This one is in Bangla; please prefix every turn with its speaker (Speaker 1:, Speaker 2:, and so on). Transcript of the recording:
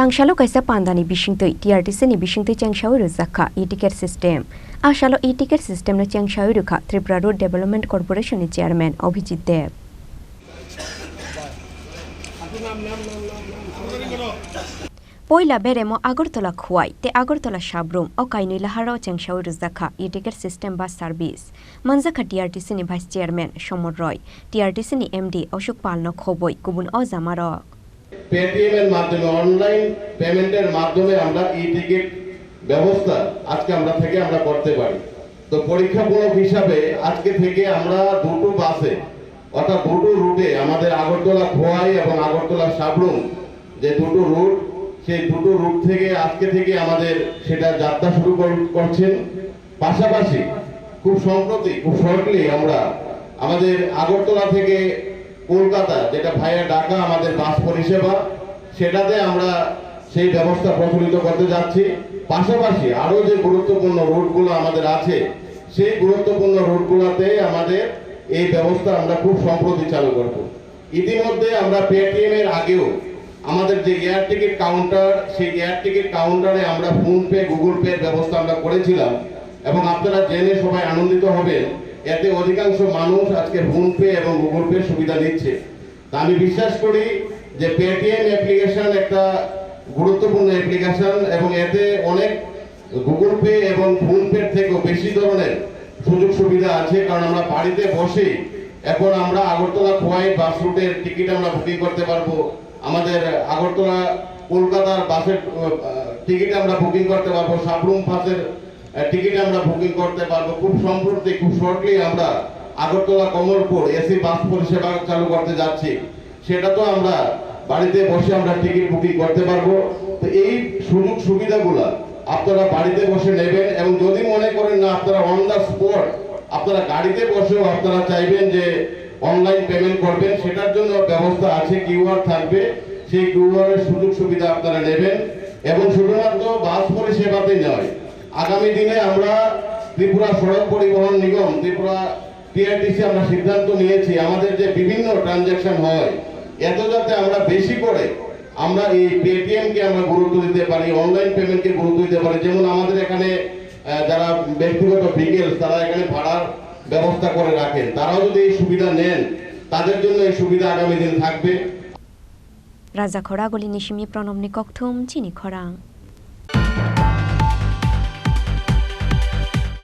Speaker 1: Tangsalo Kaisa Pandani Bisingtwi TRTC ni Bisingtwi Chengsawi Rwjakha e-ticket system. Asalo e-ticket system na Chengsawi Rwjakha Tripura Road Development Corporation ni chairman Abhijit Dev. Poila beremo Agartala Khwai te Agartala Shabrum o Kaini Laharo Chengsawi Rwjakha e-ticket system bus service. Manjakha TRTC ni vice chairman Shomor Roy, TRTC ni MD Ashok Palno Khoboi Kubun o Zamarok.
Speaker 2: Paytm এর মাধ্যমে অনলাইন পেমেন্টের মাধ্যমে আমরা ই-টিকিট ব্যবস্থা আজকে আমরা করতে পারি। তো পরীক্ষামূলক হিসাবে আজকে থেকে আমরা দুটো বাসে অর্থাৎ দুটো রুটে আমাদের আগরতলা খোয়াই এবং আগরতলা সাবরুম যে দুটো রুট সেই দুটো রুট থেকে আজকে থেকে আমাদের সেটা যাত্রা শুরু করছেন। পাশাপাশি খুব সম্প্রতি খুব শর্টলি আমরা আমাদের আগরতলা থেকে কলকাতা যেটা ভাইয়া ঢাকা আমাদের বাস পরিষেবা সেটাতে আমরা সেই ব্যবস্থা প্রচলিত করতে যাচ্ছি। পাশাপাশি আরো যে গুরুত্বপূর্ণ রুটগুলো আমাদের আছে সেই গুরুত্বপূর্ণ রুটগুলোতে আমাদের এই ব্যবস্থা আমরা খুব সম্প্রতি চালু করব। ইতিমধ্যে আমরা পেটিএম এর আগেও আমাদের যে এয়ার টিকিট কাউন্টার সেই এয়ার টিকিট কাউন্টারে আমরা ফোন পে গুগল পে ব্যবস্থা আমরা করেছিলাম এবং আপনারা জেনে সবাই আনন্দিত হবেন এতে অধিকাংশ মানুষ আজকে ফোন পে এবং গুগল পে সুবিধা নিচ্ছে। তা আমি বিশ্বাস করি যে পেটিএম অ্যাপ্লিকেশন একটা গুরুত্বপূর্ণ অ্যাপ্লিকেশন এবং এতে অনেক গুগল পে এবং ফোন পে থেকেও বেশি ধরনের সুযোগ সুবিধা আছে। কারণ আমরা বাড়িতে বসে এখন আমরা আগরতলা খোয়াই বাস রুটের টিকিট আমরা বুকিং করতে পারবো, আমাদের আগরতলা কলকাতার বাসের টিকিট আমরা বুকিং করতে পারবো, সাবরুম বাসের টিকিট আমরা বুকিং করতে পারবো। খুব সম্প্রতি খুব শর্টলি আমরা আগরতলা কমলপুর এসি বাস পরিষেবা চালু করতে যাচ্ছি, সেটা তো আমরা বাড়িতে বসে আমরা টিকিট বুকিং করতে পারবো। তো এই সুযোগ সুবিধাগুলো আপনারা বাড়িতে বসে নেবেন এবং যদি মনে করেন না আপনারা অন দা স্পট আপনারা গাড়িতে বসেও আপনারা চাইবেন যে অনলাইন পেমেন্ট করবেন, সেটার জন্য ব্যবস্থা আছে, কিউআর থাকবে, সেই কিউআর এর সুযোগ সুবিধা আপনারা নেবেন। এবং শুধুমাত্র বাস পরিষেবাতেই নয়, আগামী দিনে আমরা ত্রিপুরা সড়ক পরিবহন নিগম ত্রিপুরা টিআরটিসি আমরা সিদ্ধান্ত নিয়েছি আমাদের যে বিভিন্ন ট্রানজাকশন হয় এত যাতে আমরা বেশি করে আমরা এই পেটিএম কে আমরা গুরুত্ব দিতে পারি, অনলাইন পেমেন্টকে গুরুত্ব দিতে পারি। যেমন আমাদের এখানে যারা ব্যক্তিগত ভেহিকেলস তারা এখানে ভাড়ার ব্যবস্থা করে রাখেন, তারাও যদি এই সুবিধা নেন তাদের জন্য এই সুবিধা আগামী দিন থাকবে।
Speaker 1: Rwjakha Goli Nishimi Pranam Nikokthum Chini Khorang.